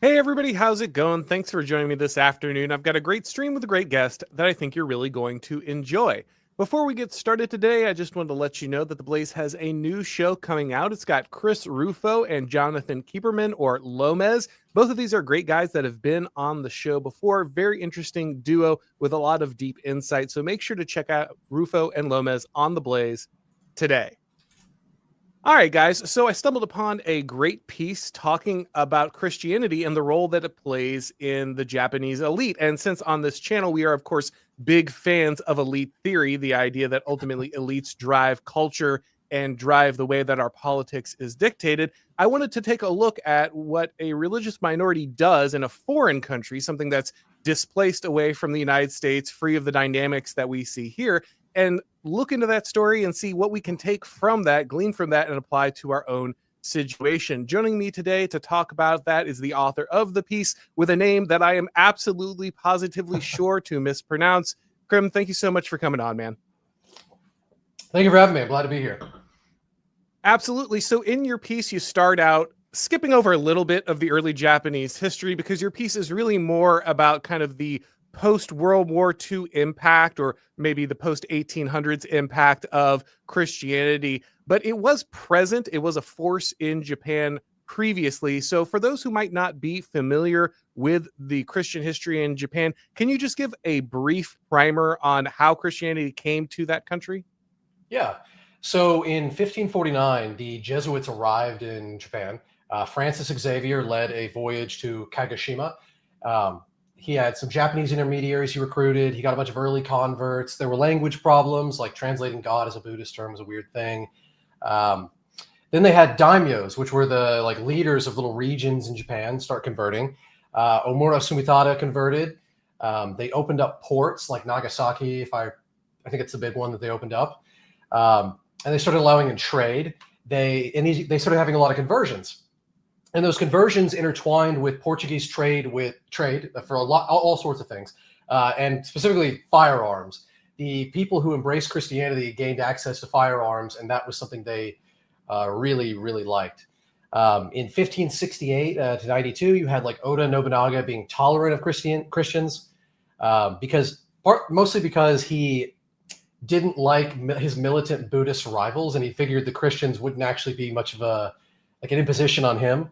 Hey everybody, how's it going? Thanks for joining me this afternoon. I've got a great stream with a great guest that I think you're really going to enjoy. Before we get started today, I just wanted to let you know that The Blaze has a new show coming out. It's got Chris Rufo and Jonathan Keeperman, or Lomez. Both of these are great guys that have been on the show before. Very interesting duo with a lot of deep insight. So make sure to check out Rufo and Lomez on The Blaze today. All right, guys. So I stumbled upon a great piece talking about Christianity and the role that it plays in the Japanese elite. And since on this channel, we are, of course, big fans of elite theory, the idea that ultimately elites drive culture and drive the way that our politics is dictated, I wanted to take a look at what a religious minority does in a foreign country, something that's displaced away from the United States, free of the dynamics that we see here, and look into that story and see what we can take from that, glean from that, and apply to our own situation. Joining me today to talk about that is the author of the piece with a name that I am absolutely positively sure to mispronounce. Krim, thank you so much for coming on, man. Thank you for having me. I'm glad to be here. Absolutely. So in your piece, you start out skipping over a little bit of the early Japanese history because your piece is really more about kind of the post-World War II impact, or maybe the post-1800s impact of Christianity. But it was present. It was a force in Japan previously. So for those who might not be familiar with the Christian history in Japan, can you just give a brief primer on how Christianity came to that country? Yeah. So in 1549, the Jesuits arrived in Japan. Francis Xavier led a voyage to Kagoshima. He had some Japanese intermediaries he recruited. He got a bunch of early converts. There were language problems, like translating God as a Buddhist term was a weird thing. Then they had daimyos, which were the leaders of little regions in Japan, start converting. Omura Sumitada converted. They opened up ports like Nagasaki. I think it's the big one that they opened up. And they started allowing in trade. They started having a lot of conversions. And those conversions intertwined with Portuguese trade for all sorts of things, and specifically firearms. The people who embraced Christianity gained access to firearms, and that was something they really, really liked. In 1568 to 92, you had Oda Nobunaga being tolerant of Christians, mostly because he didn't like his militant Buddhist rivals, and he figured the Christians wouldn't actually be much of an imposition on him.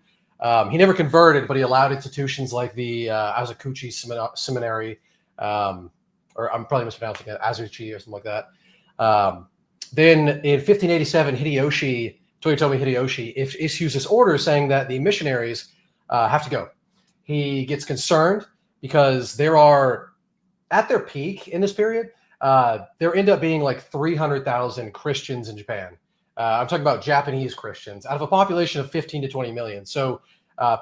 He never converted, but he allowed institutions like the Azuchi Seminary, or I'm probably mispronouncing it, Azuchi or something like that. Then in 1587, Toyotomi Hideyoshi issues this order saying that the missionaries have to go. He gets concerned because there are, at their peak in this period, there end up being 300,000 Christians in Japan. I'm talking about Japanese Christians out of a population of 15 to 20 million. So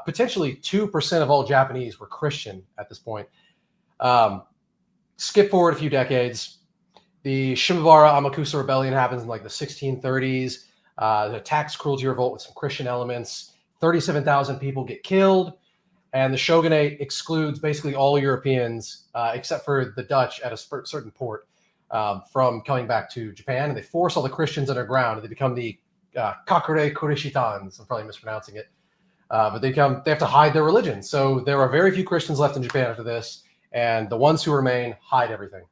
potentially 2% of all Japanese were Christian at this point. Skip forward a few decades. The Shimabara Amakusa Rebellion happens in the 1630s. The tax cruelty revolt with some Christian elements. 37,000 people get killed. And the shogunate excludes basically all Europeans, except for the Dutch at a certain port, from coming back to Japan. And they force all the Christians underground, and they become the Kakure Kurishitans. I'm probably mispronouncing it. But they have to hide their religion. So there are very few Christians left in Japan after this. And the ones who remain hide everything.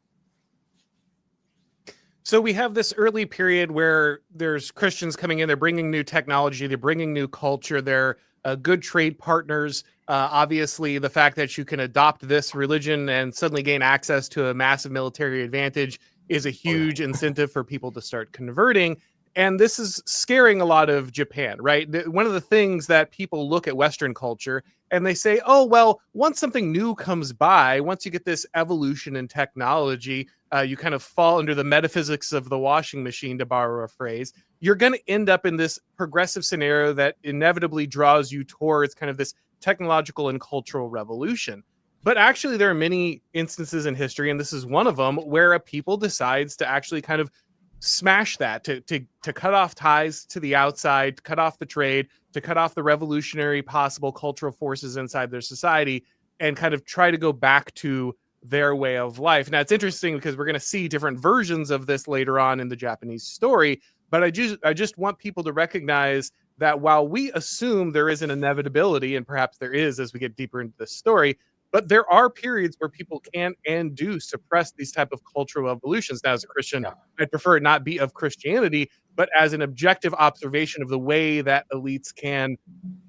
So we have this early period where there's Christians coming in, they're bringing new technology, they're bringing new culture, they're good trade partners. Obviously, the fact that you can adopt this religion and suddenly gain access to a massive military advantage is a huge incentive for people to start converting. And this is scaring a lot of Japan, right? One of the things that people look at Western culture and they say, oh, well, once something new comes by, once you get this evolution in technology, you kind of fall under the metaphysics of the washing machine, to borrow a phrase. You're going to end up in this progressive scenario that inevitably draws you towards kind of this technological and cultural revolution. But actually, there are many instances in history, and this is one of them, where a people decides to actually kind of smash that, to cut off ties to the outside, cut off the trade, to cut off the revolutionary possible cultural forces inside their society, and kind of try to go back to their way of life. Now, it's interesting because we're going to see different versions of this later on in the Japanese story, but I just want people to recognize that while we assume there is an inevitability, and perhaps there is as we get deeper into this story, but there are periods where people can and do suppress these type of cultural evolutions. Now, as a Christian, Yeah. I'd prefer it not be of Christianity, but as an objective observation of the way that elites can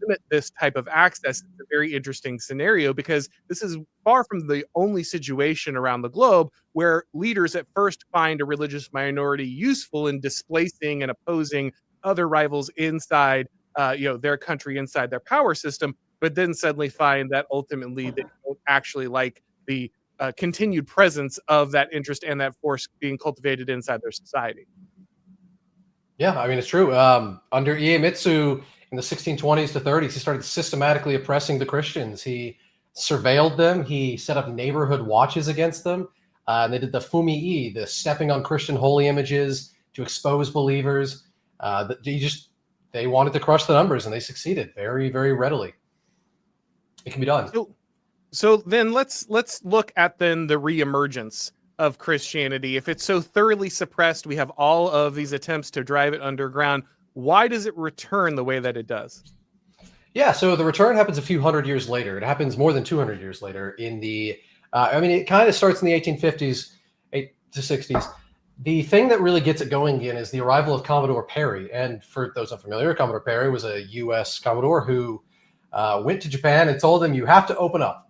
limit this type of access. It's a very interesting scenario because this is far from the only situation around the globe where leaders at first find a religious minority useful in displacing and opposing other rivals inside their country, inside their power system, but then suddenly find that ultimately they don't actually like the continued presence of that interest and that force being cultivated inside their society. Yeah, I mean, it's true. Under Iemitsu in the 1620s to 30s, he started systematically oppressing the Christians. He surveilled them. He set up neighborhood watches against them. And they did the fumii, the stepping on Christian holy images to expose believers. They wanted to crush the numbers, and they succeeded very, very readily. It can be done. So then let's look at then the reemergence of Christianity. If it's so thoroughly suppressed, we have all of these attempts to drive it underground. Why does it return the way that it does? Yeah, so the return happens a few hundred years later. It happens more than 200 years later in it kind of starts in the 1850s, 8 to 60s. The thing that really gets it going again is the arrival of Commodore Perry. And for those unfamiliar, Commodore Perry was a U.S. Commodore who went to Japan and told them, you have to open up.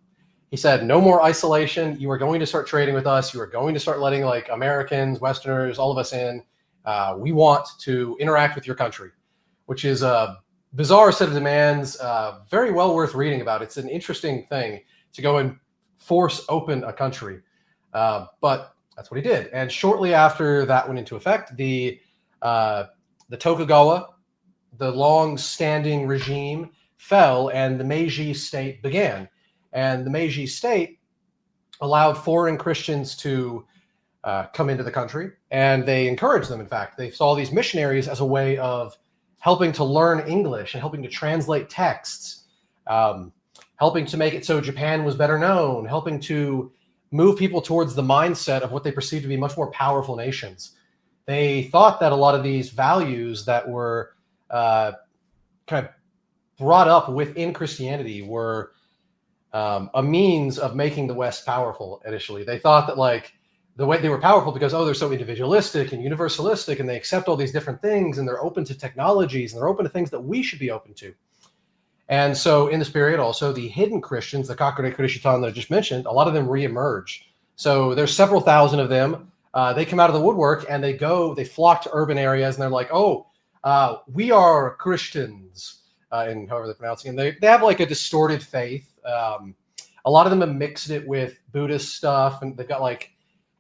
He said, no more isolation. You are going to start trading with us. You are going to start letting like Americans, Westerners, all of us in. We want to interact with your country, which is a bizarre set of demands, very well worth reading about. It's an interesting thing to go and force open a country. But that's what he did. And shortly after that went into effect, the Tokugawa, the long-standing regime, fell and the Meiji state began. And the Meiji state allowed foreign Christians to come into the country, and they encouraged them. In fact, they saw these missionaries as a way of helping to learn English and helping to translate texts, helping to make it so Japan was better known, helping to move people towards the mindset of what they perceived to be much more powerful nations. They thought that a lot of these values that were kind of brought up within Christianity were a means of making the West powerful initially. They thought that like the way they were powerful because, they're so individualistic and universalistic and they accept all these different things and they're open to technologies and they're open to things that we should be open to. And so in this period also, the hidden Christians, the Kakure Kurishitan that I just mentioned, a lot of them reemerge. So there's several thousand of them. They come out of the woodwork and they flock to urban areas and they're like, we are Christians, and however they're pronouncing it. They have like a distorted faith. A lot of them have mixed it with Buddhist stuff, and they've got like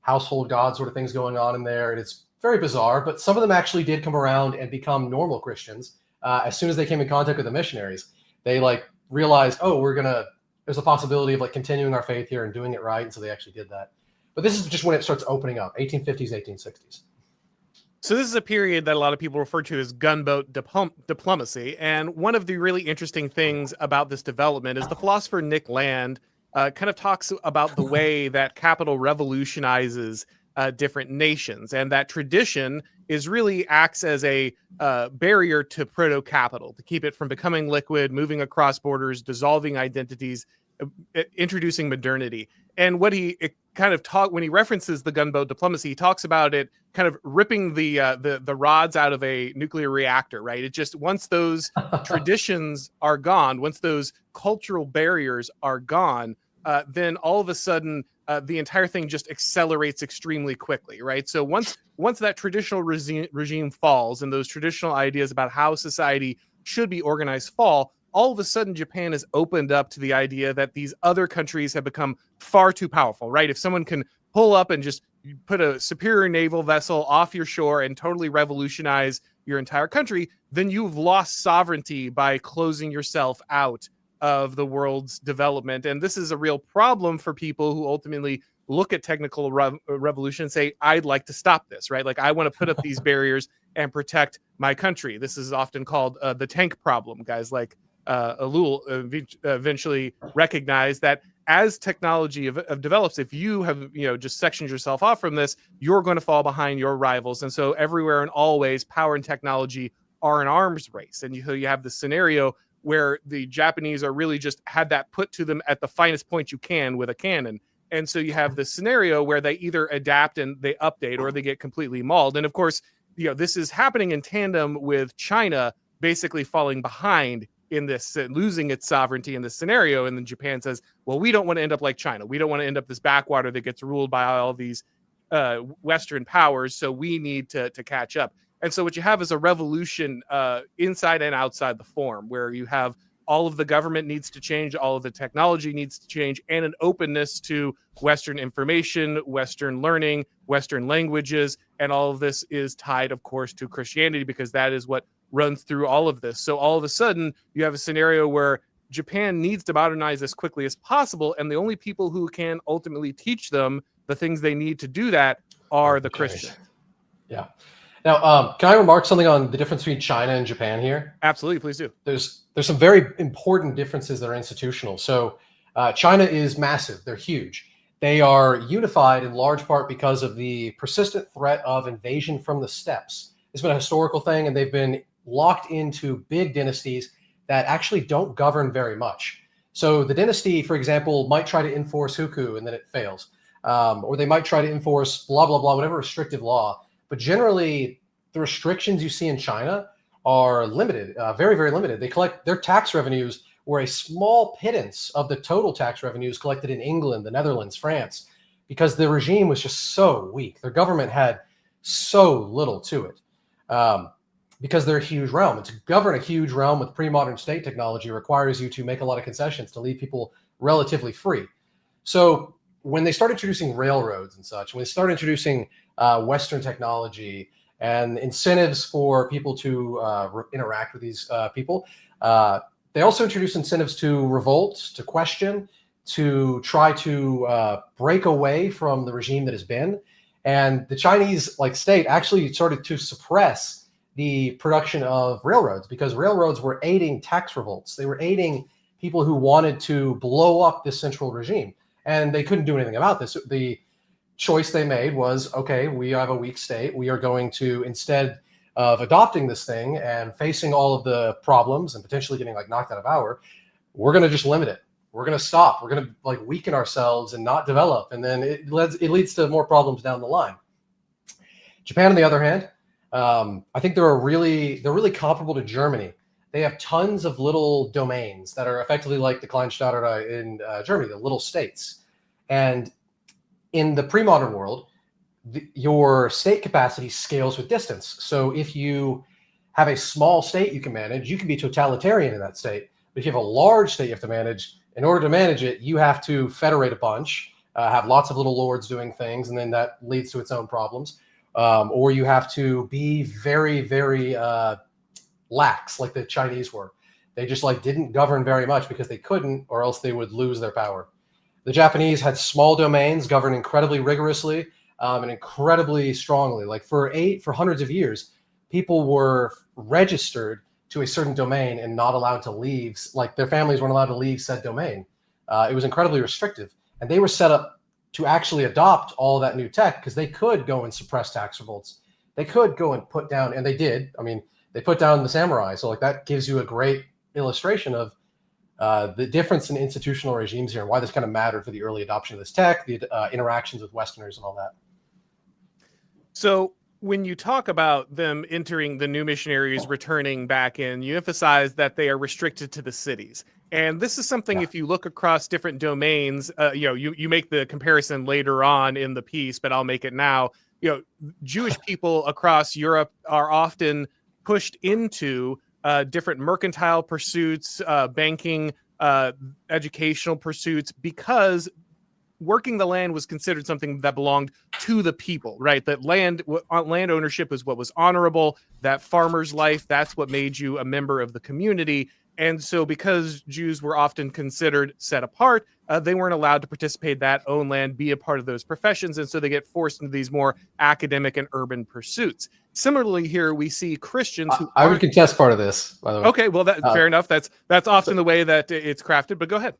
household god sort of things going on in there. And it's very bizarre, but some of them actually did come around and become normal Christians. As soon as they came in contact with the missionaries, they like realized, there's a possibility of like continuing our faith here and doing it right. And so they actually did that. But this is just when it starts opening up, 1850s, 1860s. So this is a period that a lot of people refer to as gunboat diplomacy. And one of the really interesting things about this development is the philosopher Nick Land kind of talks about the way that capital revolutionizes different nations, and that tradition is really acts as a barrier to proto-capital, to keep it from becoming liquid, moving across borders, dissolving identities, introducing modernity. And what he when he references the gunboat diplomacy, he talks about it kind of ripping the rods out of a nuclear reactor, right? It just, once those traditions are gone, once those cultural barriers are gone, then all of a sudden the entire thing just accelerates extremely quickly, right? So once that traditional regime falls and those traditional ideas about how society should be organized fall, all of a sudden Japan is opened up to the idea that these other countries have become far too powerful, right? If someone can pull up and just put a superior naval vessel off your shore and totally revolutionize your entire country, then you've lost sovereignty by closing yourself out of the world's development. And this is a real problem for people who ultimately look at technical revolution and say, I'd like to stop this, right? Like, I want to put up these barriers and protect my country. This is often called the tank problem. Guys like Alul eventually recognized that as technology develops, if you have just sectioned yourself off from this, you're going to fall behind your rivals. And so everywhere and always, power and technology are an arms race. And you have the scenario where the Japanese are really just had that put to them at the finest point you can with a cannon. And so you have this scenario where they either adapt and they update, or they get completely mauled. And of course, this is happening in tandem with China basically falling behind in this, losing its sovereignty in this scenario. And then Japan says, well, we don't want to end up like China. We don't want to end up this backwater that gets ruled by all these Western powers. So we need to catch up. And so what you have is a revolution inside and outside the form, where you have all of the government needs to change, all of the technology needs to change, and an openness to Western information, Western learning, Western languages. And all of this is tied, of course, to Christianity, because that is what runs through all of this. So all of a sudden, you have a scenario where Japan needs to modernize as quickly as possible, and the only people who can ultimately teach them the things they need to do that are the Christians. Yeah. Now, can I remark something on the difference between China and Japan here? Absolutely, please do. There's some very important differences that are institutional. So China is massive. They're huge. They are unified in large part because of the persistent threat of invasion from the steppes. It's been a historical thing, and they've been locked into big dynasties that actually don't govern very much. So the dynasty, for example, might try to enforce hukou, and then it fails. Or they might try to enforce blah, blah, blah, whatever restrictive law. But generally, the restrictions you see in China are limited, very, very limited. They collect their tax revenues were a small pittance of the total tax revenues collected in England, the Netherlands, France, because the regime was just so weak. Their government had so little to it because they're a huge realm. And to govern a huge realm with pre-modern state technology requires you to make a lot of concessions to leave people relatively free. So when they start introducing railroads and such, when they start introducing Western technology and incentives for people to interact with these people, they also introduce incentives to revolt, to question, to try to break away from the regime that has been. And the Chinese state actually started to suppress the production of railroads because railroads were aiding tax revolts. They were aiding people who wanted to blow up this central regime. And they couldn't do anything about this. The choice they made was, okay, we have a weak state. We are going to, instead of adopting this thing and facing all of the problems and potentially getting knocked out of power, we're going to just limit it. We're going to stop. We're going to weaken ourselves and not develop. And then it leads to more problems down the line. Japan, on the other hand, I think they're really comparable to Germany. They have tons of little domains that are effectively like the Kleinstaater in Germany, the little states. And in the pre-modern world, your state capacity scales with distance. So if you have a small state you can manage, you can be totalitarian in that state. But if you have a large state you have to manage, in order to manage it, you have to federate a bunch, have lots of little lords doing things, and then that leads to its own problems. Or you have to be very, very lax, like the Chinese were. They just didn't govern very much because they couldn't, or else they would lose their power. The Japanese had small domains governed incredibly rigorously and incredibly strongly. For hundreds of years, people were registered to a certain domain and not allowed to leave. Their families weren't allowed to leave said domain. It was incredibly restrictive. And they were set up to actually adopt all that new tech because they could go and suppress tax revolts. They could go and put down, and they did. I mean, they put down the samurai. So that gives you a great illustration of the difference in institutional regimes here and why this kind of mattered for the early adoption of this tech, the interactions with Westerners and all that. So when you talk about them entering, the new missionaries returning back in, you emphasize that they are restricted to the cities. And this is something, if you look across different domains, you make the comparison later on in the piece, but I'll make it now. Jewish people across Europe are often pushed into different mercantile pursuits, banking, educational pursuits, because working the land was considered something that belonged to the people, right? That land ownership is what was honorable, that farmer's life, that's what made you a member of the community. And so because Jews were often considered set apart, they weren't allowed to participate in that, own land, be a part of those professions. And so they get forced into these more academic and urban pursuits. Similarly, here we see Christians who I would contest part of this, by the way. Okay, well, fair enough. That's often the way that it's crafted, but go ahead.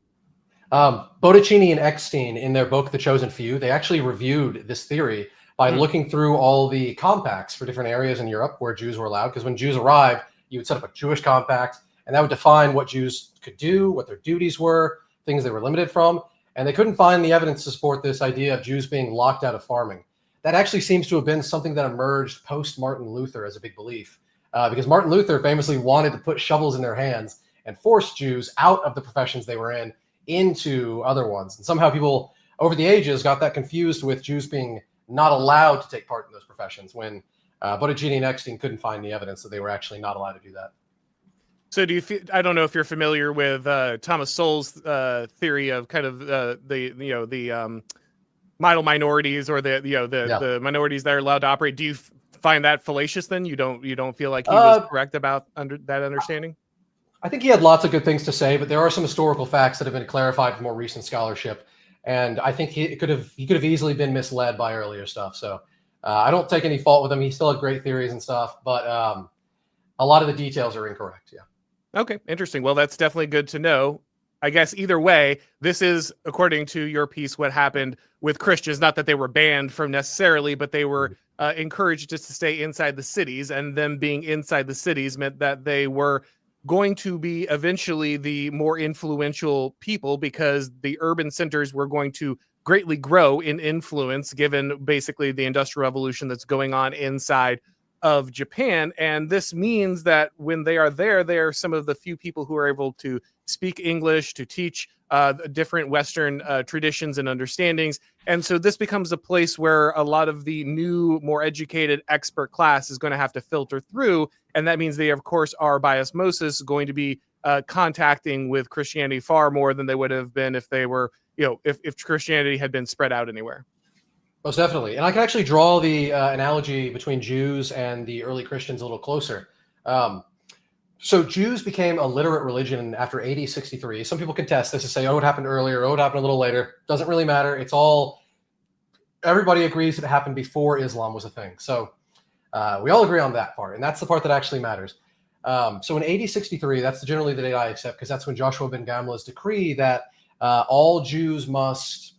Botticini and Eckstein, in their book, The Chosen Few, they actually reviewed this theory by looking through all the compacts for different areas in Europe where Jews were allowed. Because when Jews arrived, you would set up a Jewish compact, and that would define what Jews could do, what their duties were, things they were limited from. And they couldn't find the evidence to support this idea of Jews being locked out of farming. That actually seems to have been something that emerged post Martin Luther as a big belief, because Martin Luther famously wanted to put shovels in their hands and force Jews out of the professions they were in into other ones. And somehow people over the ages got that confused with Jews being not allowed to take part in those professions when Bottigini and Eckstein couldn't find the evidence that they were actually not allowed to do that. So do you feel, I don't know if you're familiar with Thomas Sowell's theory of kind of the minorities, or the minorities that are allowed to operate. Do you find that fallacious then? You don't feel like he was correct about that understanding? I think he had lots of good things to say, but there are some historical facts that have been clarified with more recent scholarship. And I think he could have easily been misled by earlier stuff. So I don't take any fault with him. He still had great theories and stuff, but a lot of the details are incorrect. Yeah. Okay, interesting. Well, that's definitely good to know. I guess either way, this is, according to your piece, what happened with Christians. Not that they were banned from necessarily, but they were encouraged just to stay inside the cities. And them being inside the cities meant that they were going to be eventually the more influential people, because the urban centers were going to greatly grow in influence, given basically the Industrial Revolution that's going on inside of Japan. And this means that when they are there, they are some of the few people who are able to speak English, to teach different Western traditions and understandings. And so this becomes a place where a lot of the new, more educated expert class is going to have to filter through. And that means they, of course, are by osmosis going to be contacting with Christianity far more than they would have been if they were, if Christianity had been spread out anywhere. Most definitely. And I can actually draw the analogy between Jews and the early Christians a little closer. So Jews became a literate religion after AD 63. Some people contest this and say, oh, it happened earlier, oh, it happened a little later. Doesn't really matter. It's all, everybody agrees that it happened before Islam was a thing. So we all agree on that part. And that's the part that actually matters. So in AD 63, that's generally the date I accept, because that's when Joshua ben Gamlah's decree that all Jews must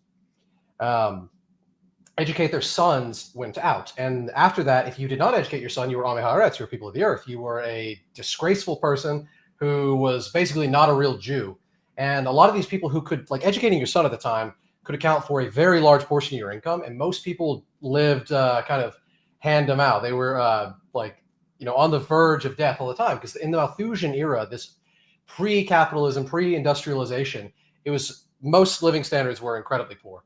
educate their sons went out. And after that, if you did not educate your son, you were Ame Haaretz, you were people of the earth. You were a disgraceful person who was basically not a real Jew. And a lot of these people who could, like, educating your son at the time could account for a very large portion of your income. And most people lived kind of hand to mouth. They were on the verge of death all the time, because in the Malthusian era, this pre-capitalism, pre-industrialization, it was, most living standards were incredibly poor.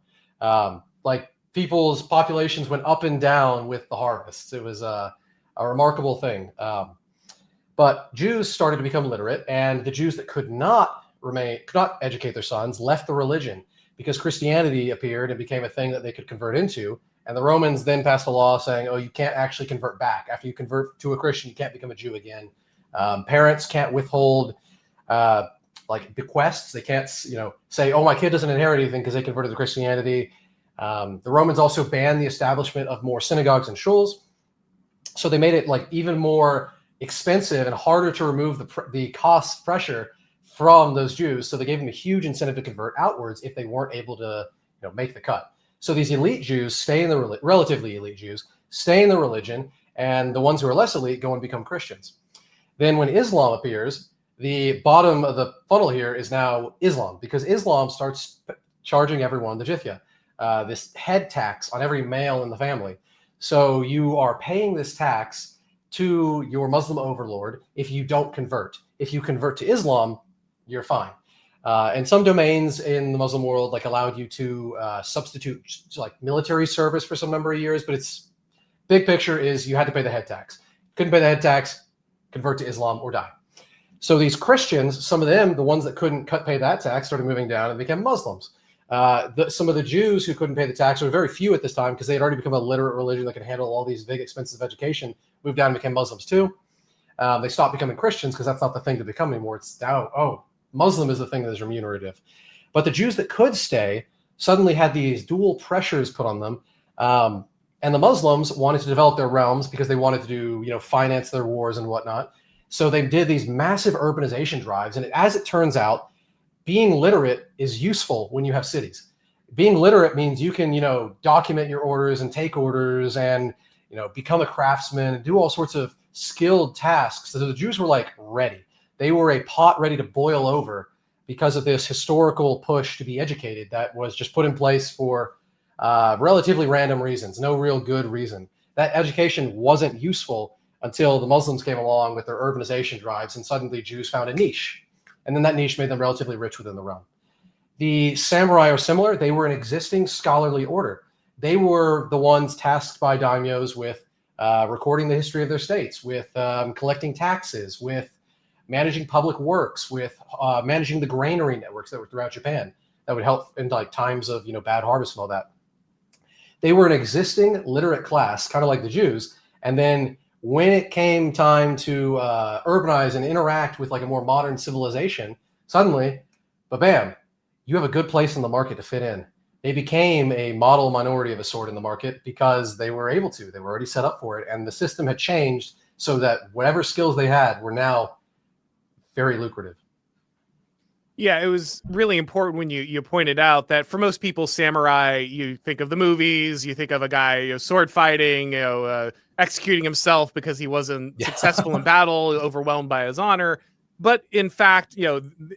People's populations went up and down with the harvests. It was a remarkable thing. But Jews started to become literate, and the Jews that could not educate their sons left the religion, because Christianity appeared and became a thing that they could convert into. And the Romans then passed a law saying, oh, you can't actually convert back. After you convert to a Christian, you can't become a Jew again. Parents can't withhold bequests. They can't, say, oh, my kid doesn't inherit anything because they converted to Christianity. The Romans also banned the establishment of more synagogues and shuls. So they made it even more expensive and harder to remove the cost pressure from those Jews. So they gave them a huge incentive to convert outwards if they weren't able to make the cut. So these elite Jews stay in the relatively elite Jews stay in the religion, and the ones who are less elite go and become Christians. Then when Islam appears, the bottom of the funnel here is now Islam, because Islam starts charging everyone the jizya, this head tax on every male in the family. So you are paying this tax to your Muslim overlord if you don't convert. If you convert to Islam, you're fine. And some domains in the Muslim world allowed you to substitute military service for some number of years, but its big picture is you had to pay the head tax. Couldn't pay the head tax, convert to Islam or die. So these Christians, some of them, the ones that couldn't pay that tax, started moving down and became Muslims. Some of the Jews who couldn't pay the tax, were very few at this time because they had already become a literate religion that could handle all these big expenses of education, moved down and became Muslims too. They stopped becoming Christians because that's not the thing to become anymore. It's now, Muslim is the thing that is remunerative. But the Jews that could stay suddenly had these dual pressures put on them. And the Muslims wanted to develop their realms because they wanted to do, finance their wars and whatnot. So they did these massive urbanization drives. And as it turns out, being literate is useful when you have cities. Being literate means you can, document your orders and take orders and, become a craftsman and do all sorts of skilled tasks. So the Jews were like ready. They were a pot ready to boil over because of this historical push to be educated that was just put in place for relatively random reasons, no real good reason. That education wasn't useful until the Muslims came along with their urbanization drives, and suddenly Jews found a niche. And then that niche made them relatively rich within the realm. The samurai are similar. They were an existing scholarly order. They were the ones tasked by daimyos with recording the history of their states, with collecting taxes, with managing public works, with managing the granary networks that were throughout Japan that would help in like times of bad harvest and all that. They were an existing literate class, kind of like the Jews. And then when it came time to urbanize and interact with like a more modern civilization, suddenly, bam, you have a good place in the market to fit in. They became a model minority of a sort in the market because they were able to. They were already set up for it. And the system had changed so that whatever skills they had were now very lucrative. Yeah, it was really important when you pointed out that for most people, samurai, you think of the movies, you think of a guy sword fighting, executing himself because he wasn't successful in battle, overwhelmed by his honor. But in fact,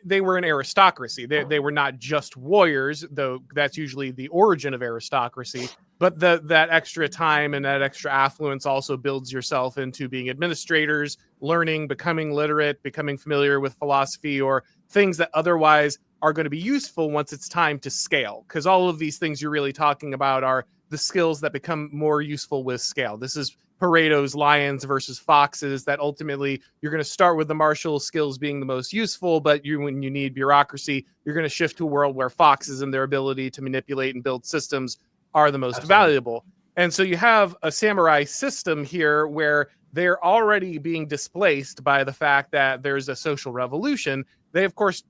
they were an aristocracy. They were not just warriors, though that's usually the origin of aristocracy. But that extra time and that extra affluence also builds yourself into being administrators, learning, becoming literate, becoming familiar with philosophy or things that otherwise are going to be useful once it's time to scale. Because all of these things you're really talking about are the skills that become more useful with scale. This is Pareto's lions versus foxes, that ultimately you're going to start with the martial skills being the most useful, but when you need bureaucracy, you're going to shift to a world where foxes and their ability to manipulate and build systems are the most valuable. And so you have a samurai system here where they're already being displaced by the fact that there's a social revolution. They, of course,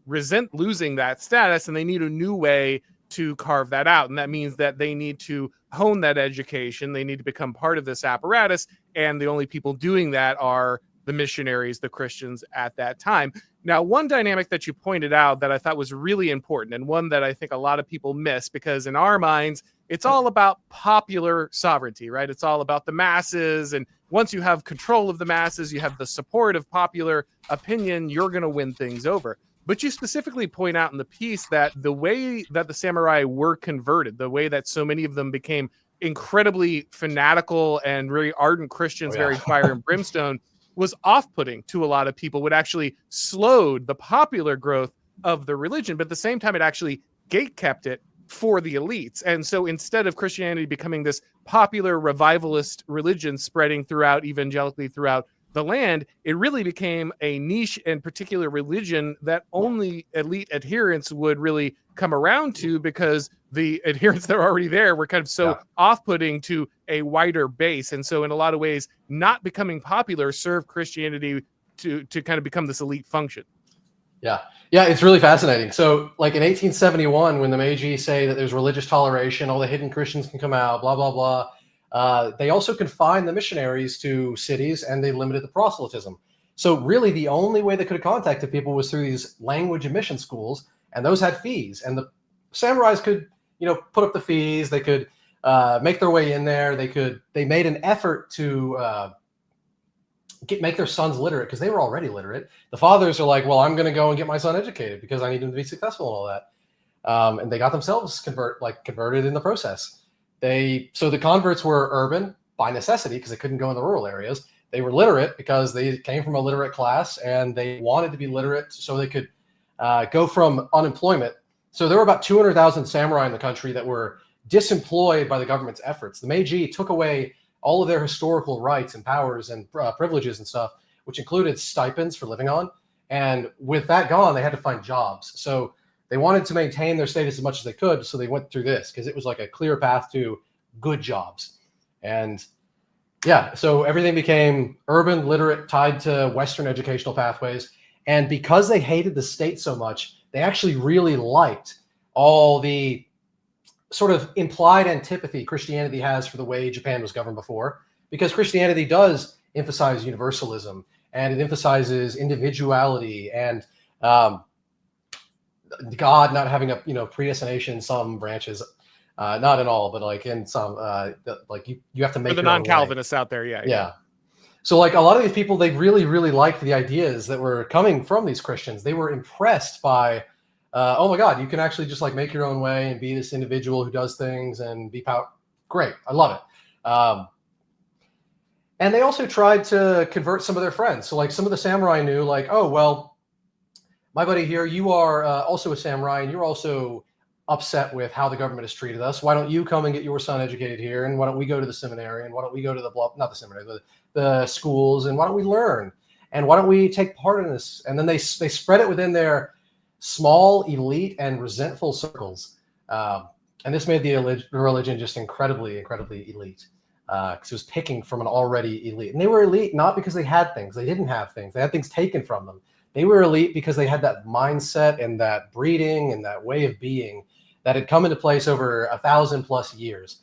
resent losing that status, and they need a new way to carve that out. And that means that they need to hone that education. They need to become part of this apparatus. And the only people doing that are the missionaries, the Christians at that time. Now, one dynamic that you pointed out that I thought was really important, and one that I think a lot of people miss, because in our minds, it's all about popular sovereignty, right? It's all about the masses. And once you have control of the masses, you have the support of popular opinion, you're going to win things over. But you specifically point out in the piece that the way that the samurai were converted, the way that so many of them became incredibly fanatical and really ardent Christians, very fire and brimstone, was off-putting to a lot of people, would actually slowed the popular growth of the religion. But at the same time, it actually gatekept it for the elites. And so instead of Christianity becoming this popular revivalist religion spreading throughout evangelically throughout the land, it really became a niche and particular religion that only elite adherents would really come around to, because the adherents that are already there were kind of so off-putting to a wider base. And so in a lot of ways, not becoming popular served Christianity to kind of become this elite function. Yeah, it's really fascinating. So like in 1871, when the Meiji say that there's religious toleration, all the hidden Christians can come out, blah, blah, blah. They also confined the missionaries to cities, and they limited the proselytism. So really the only way they could have contacted people was through these language and mission schools, and those had fees. And the samurais could, put up the fees. They could make their way in there. They made an effort to make their sons literate, because they were already literate. The fathers are like, well, I'm going to go and get my son educated because I need him to be successful and all that. And they got themselves converted in the process. So the converts were urban by necessity because they couldn't go in the rural areas. They were literate because they came from a literate class, and they wanted to be literate so they could go from unemployment. So there were about 200,000 samurai in the country that were disemployed by the government's efforts. The Meiji took away all of their historical rights and powers and privileges and stuff, which included stipends for living on. And with that gone, they had to find jobs. So they wanted to maintain their status as much as they could. So they went through this because it was like a clear path to good jobs. And so everything became urban, literate, tied to Western educational pathways. And because they hated the state so much, they actually really liked all the sort of implied antipathy Christianity has for the way Japan was governed before, because Christianity does emphasize universalism, and it emphasizes individuality and God not having a predestination in some branches, not in all, but like in some, like you have to make for the non-Calvinists out there. Yeah. So like a lot of these people, they really, really liked the ideas that were coming from these Christians. They were impressed by, oh my God, you can actually just like make your own way and be this individual who does things and be power. Great, I love it. And they also tried to convert some of their friends. So like some of the samurai knew like, oh, well, my buddy here, you are also a samurai and you're also upset with how the government has treated us. Why don't you come and get your son educated here? And why don't we go to the seminary? And why don't we go to not the seminary, the schools? And why don't we learn? And why don't we take part in this? And then they spread it within their small, elite, and resentful circles. And this made the religion just incredibly, incredibly elite. Because it was picking from an already elite. And they were elite not because they had things. They didn't have things. They had things taken from them. They were elite because they had that mindset and that breeding and that way of being that had come into place over 1,000+ years.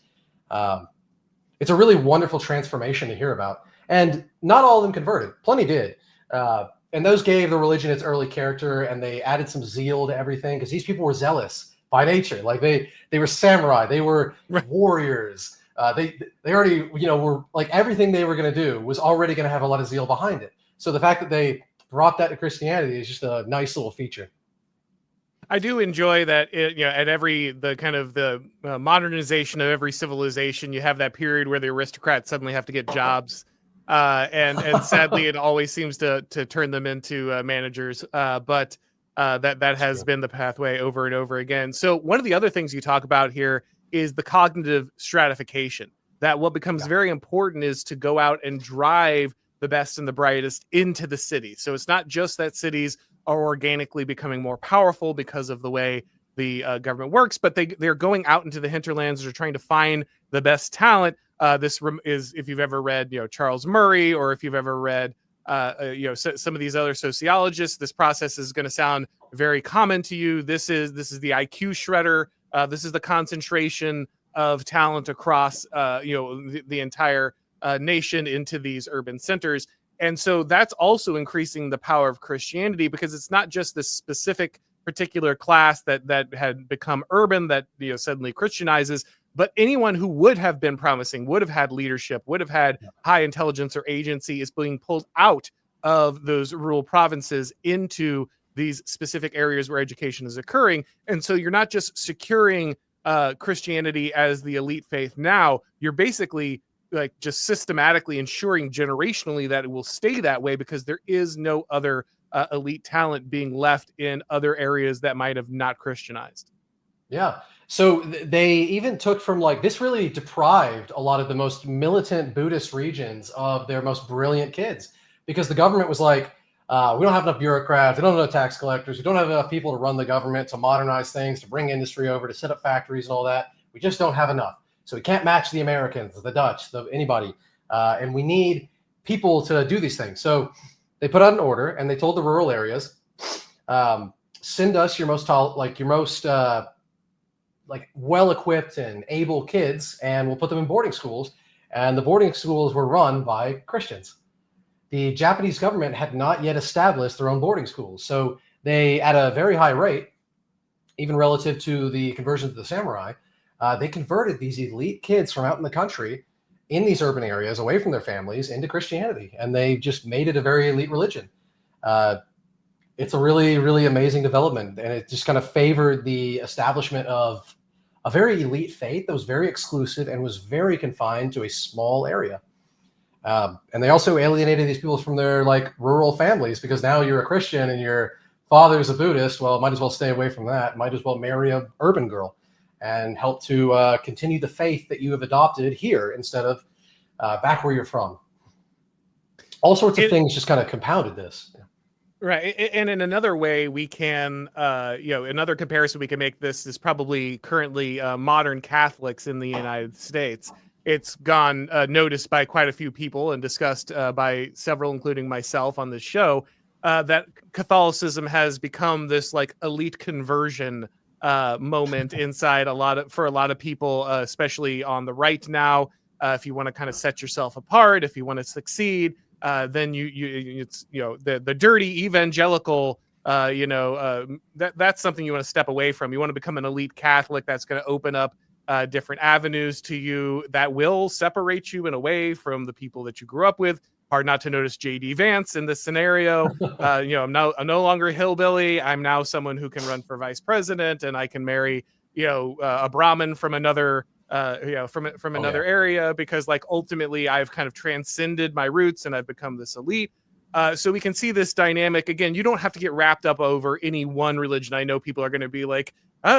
It's a really wonderful transformation to hear about. And not all of them converted. Plenty did. And those gave the religion its early character, and they added some zeal to everything because these people were zealous by nature. Like they were samurai. They were warriors. They already, were like everything they were going to do was already going to have a lot of zeal behind it. So the fact that they brought that to Christianity is just a nice little feature. I do enjoy that, at the modernization of every civilization, you have that period where the aristocrats suddenly have to get jobs. And sadly, it always seems to turn them into managers. But that has been the pathway over and over again. So one of the other things you talk about here is the cognitive stratification, that what becomes very important is to go out and drive the best and the brightest into the city. So it's not just that cities are organically becoming more powerful because of the way the government works, but they're going out into the hinterlands. They're trying to find the best talent. This is, if you've ever read, Charles Murray, or if you've ever read, some of these other sociologists, this process is going to sound very common to you. This is the IQ shredder. This is the concentration of talent across, the entire nation into these urban centers. And so that's also increasing the power of Christianity, because it's not just this specific particular class that had become urban that suddenly Christianizes, but anyone who would have been promising, would have had leadership, would have had high intelligence or agency is being pulled out of those rural provinces into these specific areas where education is occurring. And so you're not just securing Christianity as the elite faith now, you're basically like just systematically ensuring generationally that it will stay that way, because there is no other elite talent being left in other areas that might have not Christianized. Yeah. So they even took from this really deprived a lot of the most militant Buddhist regions of their most brilliant kids, because the government was like, we don't have enough bureaucrats, we don't have enough tax collectors, we don't have enough people to run the government, to modernize things, to bring industry over, to set up factories and all that. We just don't have enough. So we can't match the Americans, the Dutch, anybody. And we need people to do these things. So they put out an order and they told the rural areas, send us your most well-equipped and able kids, and we'll put them in boarding schools. And the boarding schools were run by Christians. The Japanese government had not yet established their own boarding schools. So they, at a very high rate, even relative to the conversion to the samurai, they converted these elite kids from out in the country in these urban areas away from their families into Christianity. And they just made it a very elite religion. It's a really, really amazing development. And it just kind of favored the establishment of a very elite faith that was very exclusive and was very confined to a small area. And they also alienated these people from their rural families, because now you're a Christian and your father's a Buddhist. Well, might as well stay away from that. Might as well marry an urban girl and help to continue the faith that you have adopted here instead of back where you're from. All sorts of things just kind of compounded this. Right. And in another way, we can, another comparison we can make this is probably currently modern Catholics in the United States. It's gone noticed by quite a few people and discussed by several, including myself on this show, that Catholicism has become this elite conversion moment inside for a lot of people, especially on the right now. If you want to kind of set yourself apart, if you want to succeed, then it's the dirty evangelical. That's something you want to step away from. You want to become an elite Catholic. That's going to open up different avenues to you that will separate you in a way from the people that you grew up with. hard not to notice JD Vance in this scenario. I'm no longer a hillbilly. I'm now someone who can run for vice president, and I can marry, a Brahmin from another, from another area, because like ultimately I've kind of transcended my roots and I've become this elite. So we can see this dynamic. Again, you don't have to get wrapped up over any one religion. I know people are going to be like,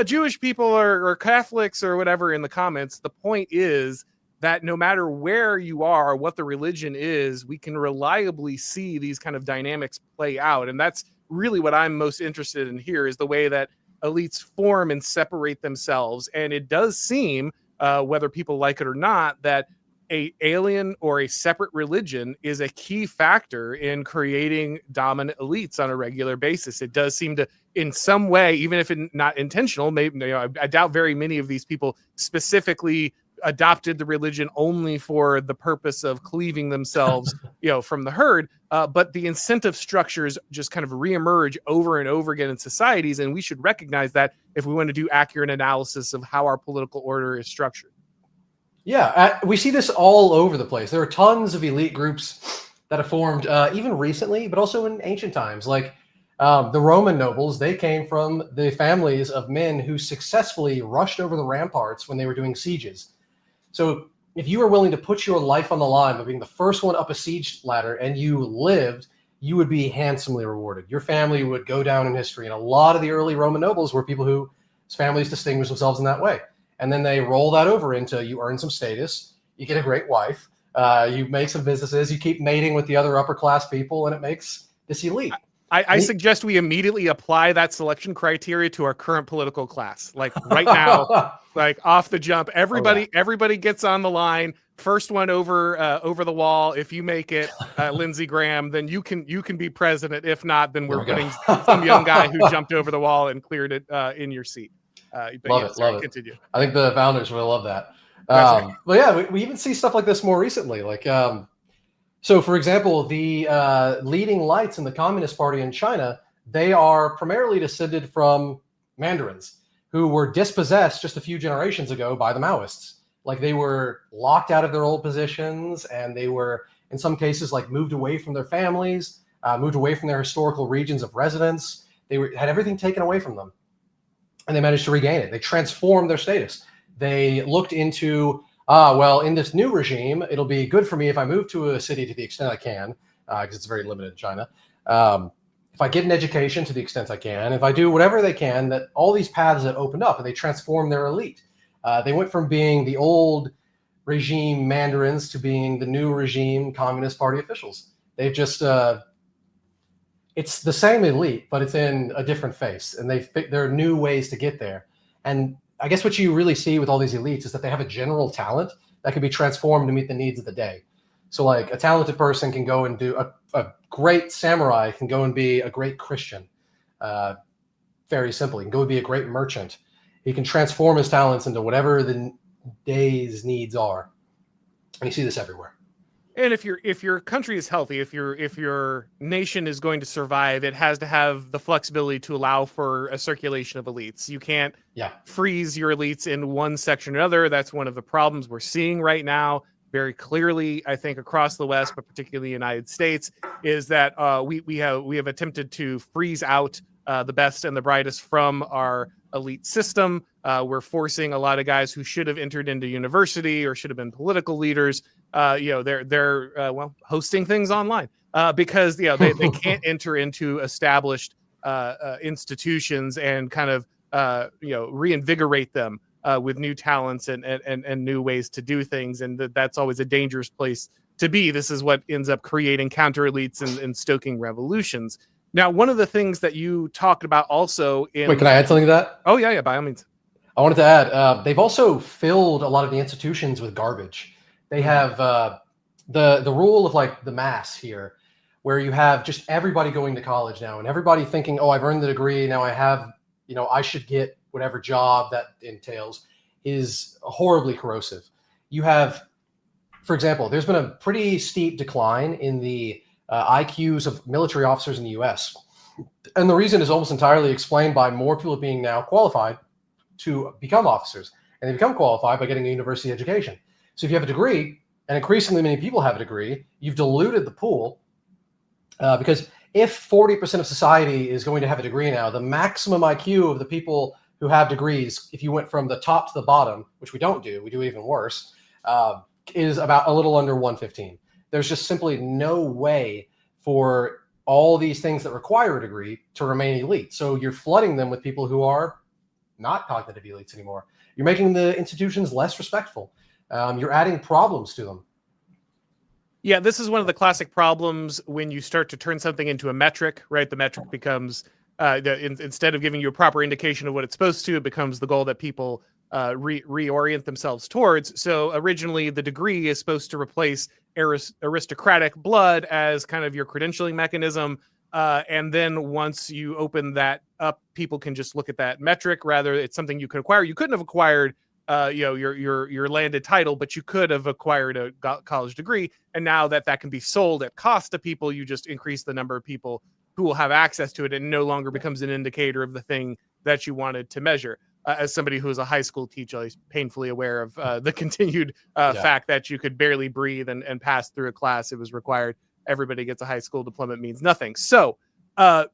Jewish people or Catholics or whatever in the comments. The point is that no matter where you are, what the religion is, we can reliably see these kind of dynamics play out. And that's really what I'm most interested in here, is the way that elites form and separate themselves. And it does seem, whether people like it or not, that a alien or a separate religion is a key factor in creating dominant elites on a regular basis. It does seem to, in some way, even if it's not intentional, maybe, I doubt very many of these people specifically adopted the religion only for the purpose of cleaving themselves, from the herd. But the incentive structures just kind of reemerge over and over again in societies. And we should recognize that if we want to do accurate analysis of how our political order is structured. Yeah, we see this all over the place. There are tons of elite groups that have formed even recently, but also in ancient times. Like the Roman nobles, they came from the families of men who successfully rushed over the ramparts when they were doing sieges. So if you were willing to put your life on the line by being the first one up a siege ladder and you lived, you would be handsomely rewarded. Your family would go down in history. And a lot of the early Roman nobles were people whose families distinguished themselves in that way. And then they roll that over into, you earn some status, you get a great wife, you make some businesses, you keep mating with the other upper class people, and it makes this elite. I suggest we immediately apply that selection criteria to our current political class. Like right now, like off the jump, everybody gets on the line. First one over the wall. If you make it, Lindsey Graham, then you can be president. If not, then we're putting some young guy who jumped over the wall and cleared it in your seat. Love it. Continue. I think the founders will love that. But yeah, we even see stuff like this more recently. Like, so for example, the leading lights in the Communist Party in China, they are primarily descended from Mandarins who were dispossessed just a few generations ago by the Maoists. Like they were locked out of their old positions, and they were, in some cases, like moved away from their families, moved away from their historical regions of residence. Had everything taken away from them. And they managed to regain it. They transformed their status. They looked into, in this new regime, it'll be good for me if I move to a city to the extent I can, because it's very limited in China. If I get an education to the extent I can, if I do whatever they can, that all these paths that opened up, and they transformed their elite. They went from being the old regime Mandarins to being the new regime Communist Party officials. They've just... it's the same elite, but it's in a different face, and there are new ways to get there. And I guess what you really see with all these elites is that they have a general talent that can be transformed to meet the needs of the day. So like a talented person can go and do a great samurai can go and be a great Christian. Very simply, he can go and be a great merchant. He can transform his talents into whatever the day's needs are. And you see this everywhere. And if your country is healthy, if your nation is going to survive, it has to have the flexibility to allow for a circulation of elites. You can't freeze your elites in one section or another. That's one of the problems we're seeing right now very clearly, I think, across the West, but particularly the United States, is that we have attempted to freeze out the best and the brightest from our elite system. We're forcing a lot of guys who should have entered into university or should have been political leaders. They're hosting things online because they can't enter into established institutions and kind of reinvigorate them with new talents and new ways to do things, and that's always a dangerous place to be. This is what ends up creating counter elites and stoking revolutions. Now, one of the things that you talked about also in... Wait, can I add something to that? Oh yeah, by all means. I wanted to add, they've also filled a lot of the institutions with garbage. They have the rule of like the mass here, where you have just everybody going to college now and everybody thinking, oh, I've earned the degree. Now I have, I should get whatever job that entails, is horribly corrosive. You have, for example, there's been a pretty steep decline in the IQs of military officers in the US. And the reason is almost entirely explained by more people being now qualified to become officers. And they become qualified by getting a university education. So if you have a degree, and increasingly many people have a degree, you've diluted the pool. Because if 40% of society is going to have a degree now, the maximum IQ of the people who have degrees, if you went from the top to the bottom, which we don't do, we do even worse, is about a little under 115. There's just simply no way for all these things that require a degree to remain elite. So you're flooding them with people who are not cognitive elites anymore. You're making the institutions less respectful. You're adding problems to them. Yeah, this is one of the classic problems when you start to turn something into a metric, right? The metric becomes, instead of giving you a proper indication of what it's supposed to, it becomes the goal that people reorient themselves towards. So originally, the degree is supposed to replace aristocratic blood as kind of your credentialing mechanism. And then once you open that up, people can just look at that metric. Rather, it's something you could acquire. You couldn't have acquired your landed title, but you could have acquired a college degree. And now that can be sold at cost to people, you just increase the number of people who will have access to it, and no longer becomes an indicator of the thing that you wanted to measure. As somebody who is a high school teacher, I'm painfully aware of the continued fact that you could barely breathe and pass through a class. It was required. Everybody gets a high school diploma. It means nothing. So the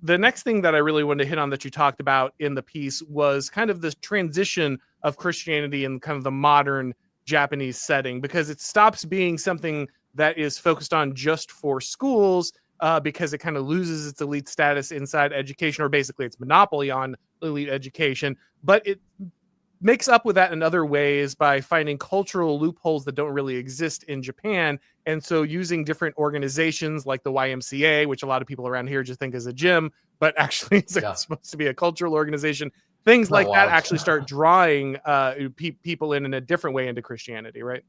next thing that I really wanted to hit on that you talked about in the piece was kind of this transition of Christianity in kind of the modern Japanese setting, because it stops being something that is focused on just for schools, because it kind of loses its elite status inside education, or basically its monopoly on elite education. But it makes up with that in other ways by finding cultural loopholes that don't really exist in Japan. And so using different organizations like the YMCA, which a lot of people around here just think is a gym, but actually it's supposed to be a cultural organization. Things like that actually start drawing people in a different way into Christianity, right?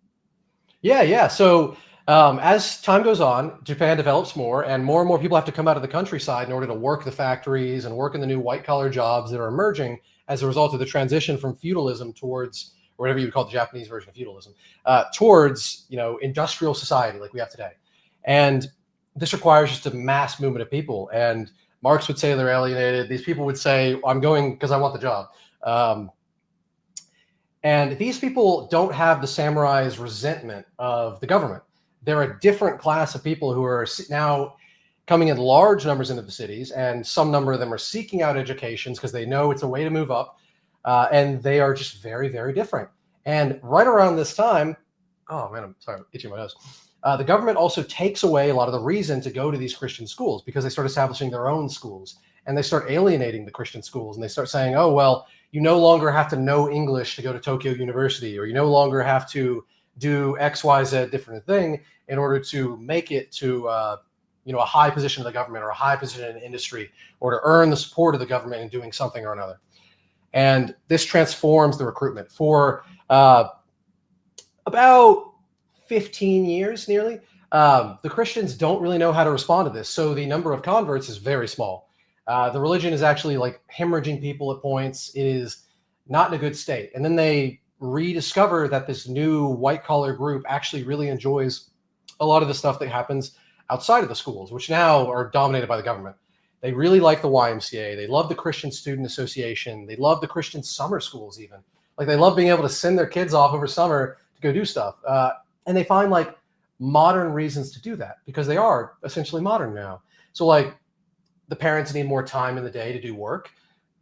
Yeah. So as time goes on, Japan develops more and more people have to come out of the countryside in order to work the factories and work in the new white-collar jobs that are emerging as a result of the transition from feudalism towards, or whatever you would call the Japanese version of feudalism, towards industrial society like we have today. And this requires just a mass movement of people. And Marx would say they're alienated. These people would say, I'm going because I want the job. And these people don't have the samurai's resentment of the government. They're a different class of people who are now coming in large numbers into the cities, and some number of them are seeking out educations because they know it's a way to move up, and they are just very, very different. And right around this time, oh man, I'm sorry, I'm itching my nose. The government also takes away a lot of the reason to go to these Christian schools, because they start establishing their own schools, and they start alienating the Christian schools, and they start saying, oh, well, you no longer have to know English to go to Tokyo University, or you no longer have to do X, Y, Z different thing in order to make it to a high position of the government or a high position in industry, or to earn the support of the government in doing something or another. And this transforms the recruitment. For about 15 years nearly, the Christians don't really know how to respond to this. So the number of converts is very small. The religion is actually like hemorrhaging people at points. It is not in a good state. And then they rediscover that this new white collar group actually really enjoys a lot of the stuff that happens outside of the schools, which now are dominated by the government. They really like the YMCA. They love the Christian Student Association. They love the Christian summer schools even. Like they love being able to send their kids off over summer to go do stuff. And they find like modern reasons to do that because they are essentially modern now. So like the parents need more time in the day to do work.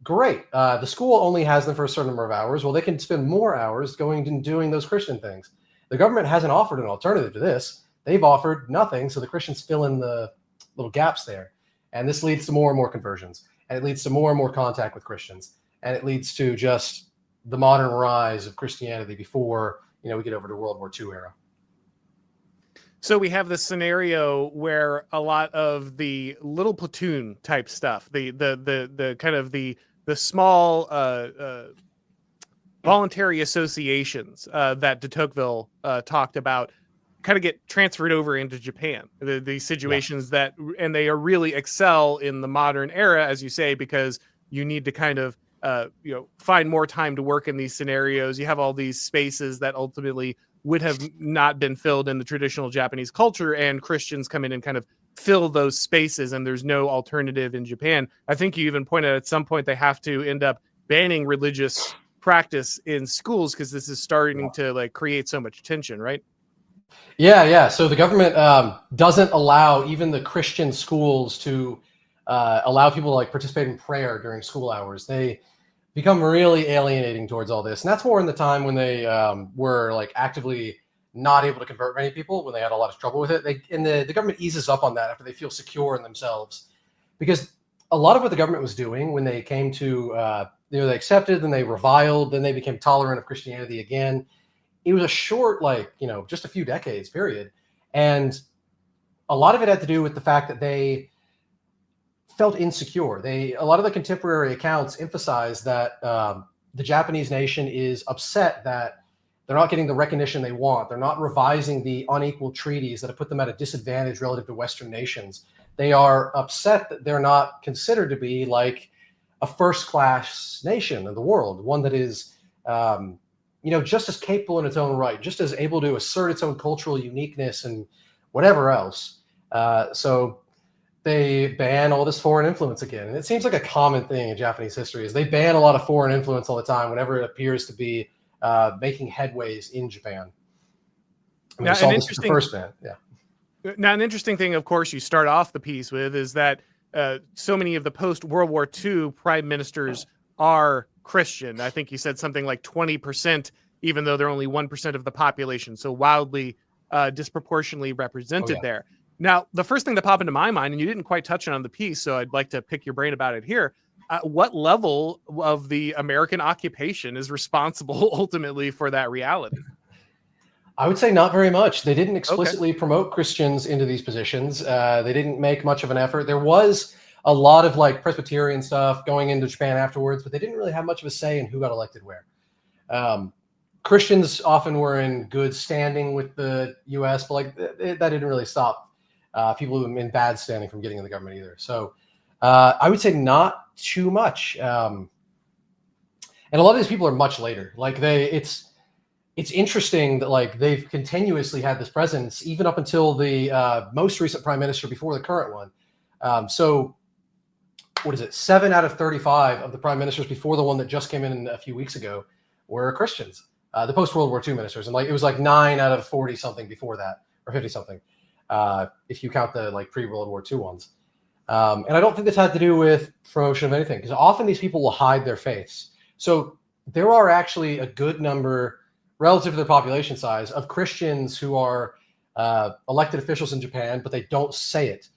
Great. The school only has them for a certain number of hours. Well, they can spend more hours going and doing those Christian things. The government hasn't offered an alternative to this. They've offered nothing. So the Christians fill in the little gaps there. And this leads to more and more conversions. And it leads to more and more contact with Christians. And it leads to just the modern rise of Christianity before, we get over to World War II era. So we have this scenario where a lot of the little platoon type stuff, the kind of the small voluntary associations that de Tocqueville talked about, kind of get transferred over into Japan. The situations and they are really excel in the modern era, as you say, because you need to kind of find more time to work in these scenarios. You have all these spaces that ultimately would have not been filled in the traditional Japanese culture, and Christians come in and kind of fill those spaces, and there's no alternative in Japan. I think you even pointed out at some point they have to end up banning religious practice in schools because this is starting to like create so much tension, right? Yeah. So the government doesn't allow even the Christian schools to allow people to like participate in prayer during school hours. They become really alienating towards all this, and that's more in the time when they were like actively not able to convert many people, when they had a lot of trouble with it. The government eases up on that after they feel secure in themselves, because a lot of what the government was doing when they came to they accepted, then they reviled, then they became tolerant of Christianity again. It was a short, like, just a few decades period. And a lot of it had to do with the fact that they felt insecure. A lot of the contemporary accounts emphasize that the Japanese nation is upset that they're not getting the recognition they want. They're not revising the unequal treaties that have put them at a disadvantage relative to Western nations. They are upset that they're not considered to be like a first-class nation in the world, one that is, just as capable in its own right, just as able to assert its own cultural uniqueness and whatever else. So they ban all this foreign influence again. And it seems like a common thing in Japanese history is they ban a lot of foreign influence all the time whenever it appears to be making headways in Japan. I mean, Now, we saw an this with the first ban. Yeah. Now, an interesting thing, of course, you start off the piece with is that so many of the post-World War II prime ministers are Christian. I think you said something like 20%, even though they're only 1% of the population. So wildly disproportionately represented there. Now, the first thing that popped into my mind, and you didn't quite touch on the piece, so I'd like to pick your brain about it here. What level of the American occupation is responsible ultimately for that reality? I would say not very much. They didn't Okay. explicitly promote Christians into these positions. They didn't make much of an effort. There was a lot of like Presbyterian stuff going into Japan afterwards, but they didn't really have much of a say in who got elected where. Christians often were in good standing with the U.S., but like that didn't really stop people who were in bad standing from getting in the government either. So I would say not too much. And a lot of these people are much later. Like it's interesting that like they've continuously had this presence even up until the most recent prime minister before the current one. So what is it? 7 out of 35 of the prime ministers before the one that just came in a few weeks ago were Christians. The post-World War II ministers, and like it was like 9 out of 40 something before that, or 50 something, if you count the like pre-World War II ones. And I don't think this had to do with promotion of anything, because often these people will hide their faiths. So there are actually a good number, relative to their population size, of Christians who are elected officials in Japan, but they don't say it.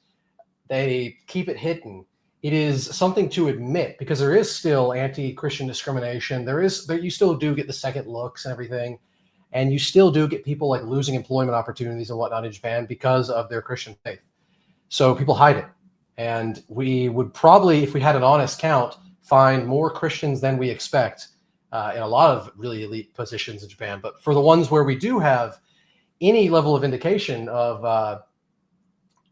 They keep it hidden. It is something to admit, because there is still anti-Christian discrimination. You still do get the second looks and everything, and you still do get people like losing employment opportunities and whatnot in Japan because of their Christian faith. So people hide it, and we would probably, if we had an honest count, find more Christians than we expect in a lot of really elite positions in Japan. But for the ones where we do have any level of indication of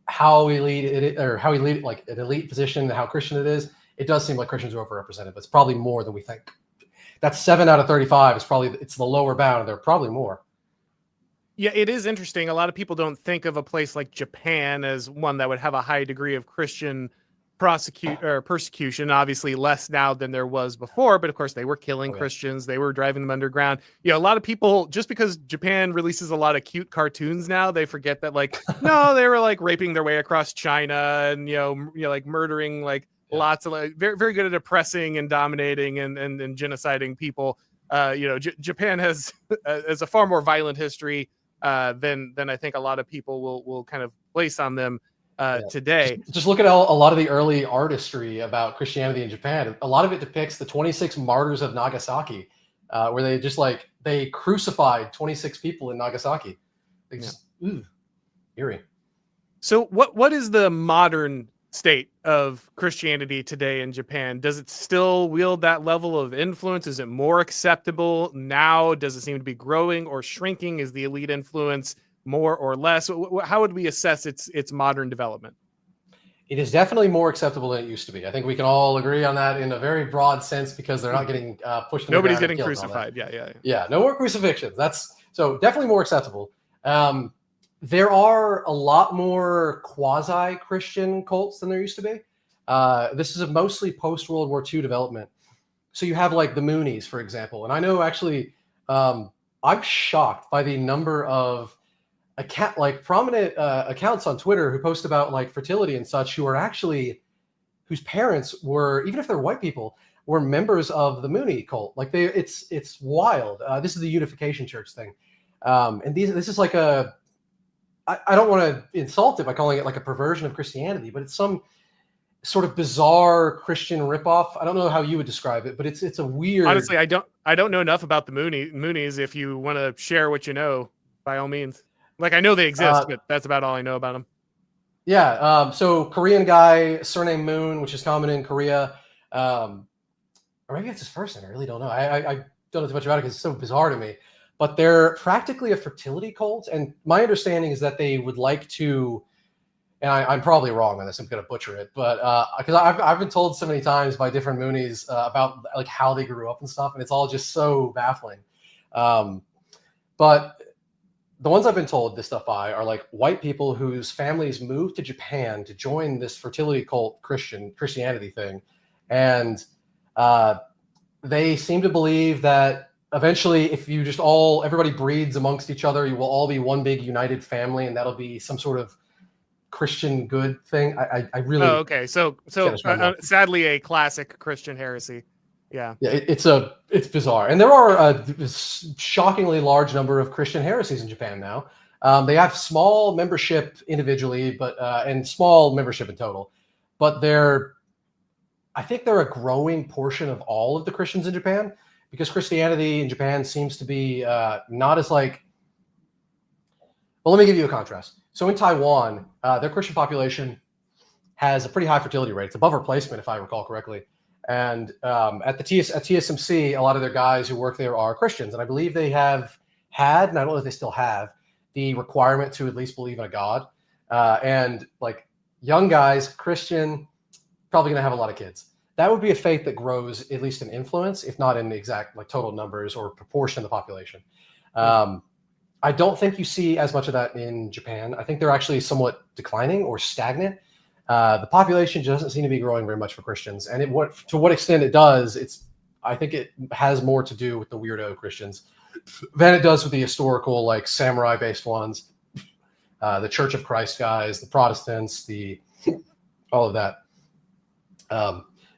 how elite it, or how elite, like an elite position, and how Christian it is, it does seem like Christians are overrepresented, but it's probably more than we think. That's 7 out of 35 is probably, it's the lower bound, and there are probably more. Yeah, it is interesting. A lot of people don't think of a place like Japan as one that would have a high degree of Christian persecution. Obviously, less now than there was before, but of course, they were killing Christians. They were driving them underground. A lot of people, just because Japan releases a lot of cute cartoons now, they forget that, like, no, they were like raping their way across China and like murdering like lots of like very very good at oppressing and dominating and genociding people. Japan has a far more violent history than I think a lot of people will kind of place on them today. Just look at a lot of the early artistry about Christianity in Japan. A lot of it depicts the 26 martyrs of Nagasaki, where they crucified 26 people in Nagasaki. Eerie. So what is the modern state of Christianity today in Japan? Does it still wield that level of influence? Is it more acceptable now? Does it seem to be growing or shrinking? Is the elite influence more or less? How would we assess its modern development? It is definitely more acceptable than it used to be. I think we can all agree on that in a very broad sense, because they're not getting pushed. Nobody's getting crucified. Yeah. No more crucifixions. That's so definitely more acceptable. There are a lot more quasi-Christian cults than there used to be. This is a mostly post-World War II development. So you have like the Moonies, for example. And I know actually, I'm shocked by the number of like prominent accounts on Twitter who post about like fertility and such, who are actually whose parents were, even if they're white people, were members of the Mooney cult. Like it's wild. This is the Unification Church thing, and this is like I don't want to insult it by calling it like a perversion of Christianity, but it's some sort of bizarre Christian ripoff. I don't know how you would describe it, but it's a weird. Honestly, I don't know enough about the Moonies. If you want to share what you know, by all means. Like, I know they exist, but that's about all I know about them. Yeah. So Korean guy, surname Moon, which is common in Korea. Or maybe it's his first name. I really don't know. I don't know too much about it because it's so bizarre to me. But they're practically a fertility cult. And my understanding is that they would like to, and I'm probably wrong on this, I'm going to butcher it, but because I've been told so many times by different Moonies about like how they grew up and stuff, and it's all just so baffling. But the ones I've been told this stuff by are like white people whose families moved to Japan to join this fertility cult Christianity thing. And they seem to believe that eventually, if you just everybody breeds amongst each other, you will all be one big united family, and that'll be some sort of Christian good thing. I really. Oh, okay. So sadly, a classic Christian heresy. Yeah. Yeah, it's bizarre, and there are a shockingly large number of Christian heresies in Japan now. They have small membership individually, but and small membership in total, but I think they're a growing portion of all of the Christians in Japan, because Christianity in Japan seems to be not as like. Well, let me give you a contrast. So in Taiwan, their Christian population has a pretty high fertility rate. It's above replacement, if I recall correctly. And at TSMC, a lot of their guys who work there are Christians. And I believe they have had, and I don't know if they still have, the requirement to at least believe in a God. And like young guys, Christian, probably going to have a lot of kids. That would be a faith that grows at least in influence, if not in the exact like total numbers or proportion of the population. I don't think you see as much of that in Japan. I think they're actually somewhat declining or stagnant. The population doesn't seem to be growing very much for Christians, and to what extent it does, I think it has more to do with the weirdo Christians than it does with the historical, like samurai-based ones, the Church of Christ guys, the Protestants, all of that.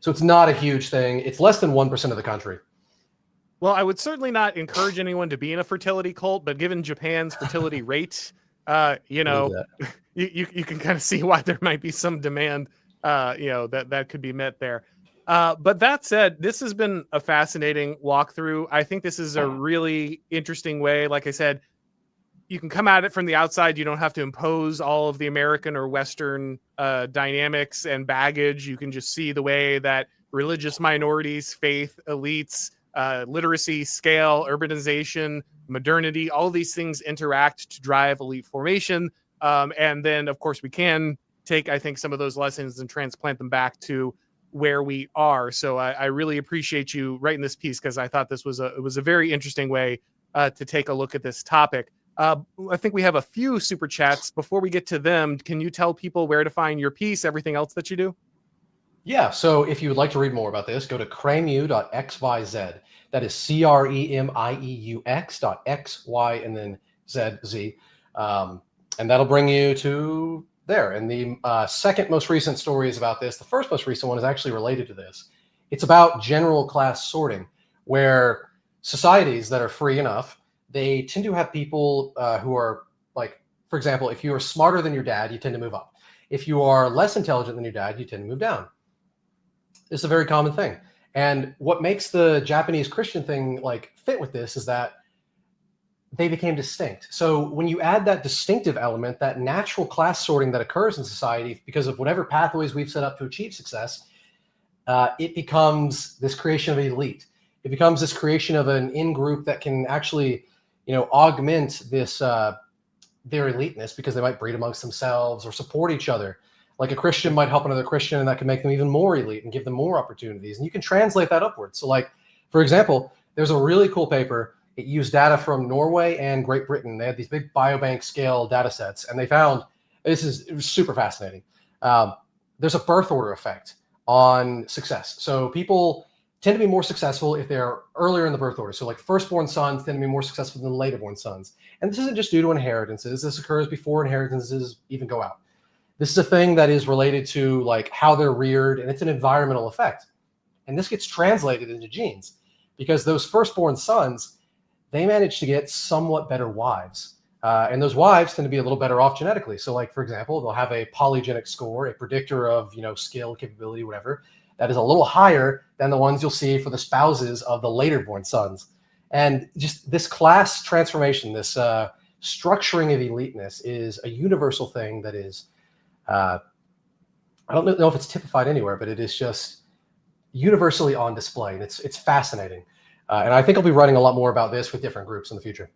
So it's not a huge thing. It's less than 1% of the country. Well, I would certainly not encourage anyone to be in a fertility cult, but given Japan's fertility rate, you can kind of see why there might be some demand, that could be met there. But that said, this has been a fascinating walkthrough. I think this is a really interesting way. Like I said, you can come at it from the outside. You don't have to impose all of the American or Western dynamics and baggage. You can just see the way that religious minorities, faith, elites, literacy, scale, urbanization, modernity, all these things interact to drive elite formation. And then, of course, we can take, I think, some of those lessons and transplant them back to where we are. So I really appreciate you writing this piece, because I thought this was a very interesting way to take a look at this topic. I think we have a few super chats. Before we get to them, can you tell people where to find your piece, everything else that you do? Yeah, so if you would like to read more about this, go to crémieux.xyz. That is CREMIEUX.XY and then ZZ. And that'll bring you to there. And the second most recent story is about this. The first most recent one is actually related to this. It's about general class sorting, where societies that are free enough, they tend to have people who are like, for example, if you are smarter than your dad, you tend to move up. If you are less intelligent than your dad, you tend to move down. It's a very common thing. And what makes the Japanese Christian thing like fit with this is that they became distinct. So when you add that distinctive element, that natural class sorting that occurs in society because of whatever pathways we've set up to achieve success, it becomes this creation of an elite. It becomes this creation of an in-group that can actually, augment this their eliteness, because they might breed amongst themselves or support each other. Like a Christian might help another Christian, and that can make them even more elite and give them more opportunities. And you can translate that upwards. So like, for example, there's a really cool paper. It used data from Norway and Great Britain. They had these big biobank scale data sets, and they found, it was super fascinating. There's a birth order effect on success. So people tend to be more successful if they're earlier in the birth order. So like firstborn sons tend to be more successful than later-born sons. And this isn't just due to inheritances. This occurs before inheritances even go out. This is a thing that is related to like how they're reared, and it's an environmental effect. And this gets translated into genes because those firstborn sons, they manage to get somewhat better wives. And those wives tend to be a little better off genetically. So like, for example, they'll have a polygenic score, a predictor of, skill, capability, whatever, that is a little higher than the ones you'll see for the spouses of the later born sons. And just this class transformation, this structuring of eliteness is a universal thing that is, I don't know if it's typified anywhere, but it is just universally on display. And it's fascinating. And I think I'll be writing a lot more about this with different groups in the future.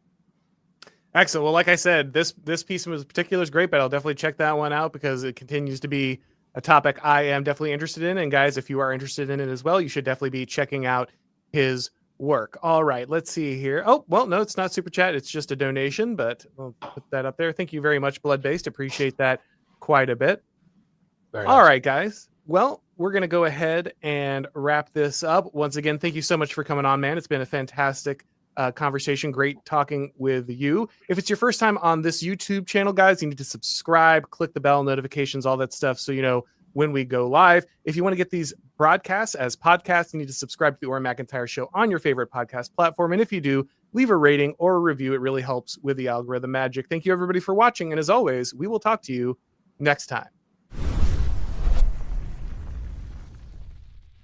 Excellent. Well, like I said, this piece in particular is great, but I'll definitely check that one out because it continues to be a topic I am definitely interested in. And guys, if you are interested in it as well, you should definitely be checking out his work. All right, let's see here. Oh, well, no, it's not super chat. It's just a donation, but we'll put that up there. Thank you very much, Blood-Based. Appreciate that quite a bit. Very All nice. right, guys. Well, we're going to go ahead and wrap this up. Once again, thank you so much for coming on, man. It's been a fantastic conversation. Great talking with you. If it's your first time on this YouTube channel, guys, you need to subscribe, click the bell, notifications, all that stuff, so you know when we go live. If you want to get these broadcasts as podcasts, you need to subscribe to the Auron MacIntyre Show on your favorite podcast platform. And if you do, leave a rating or a review. It really helps with the algorithm magic. Thank you, everybody, for watching. And as always, we will talk to you next time.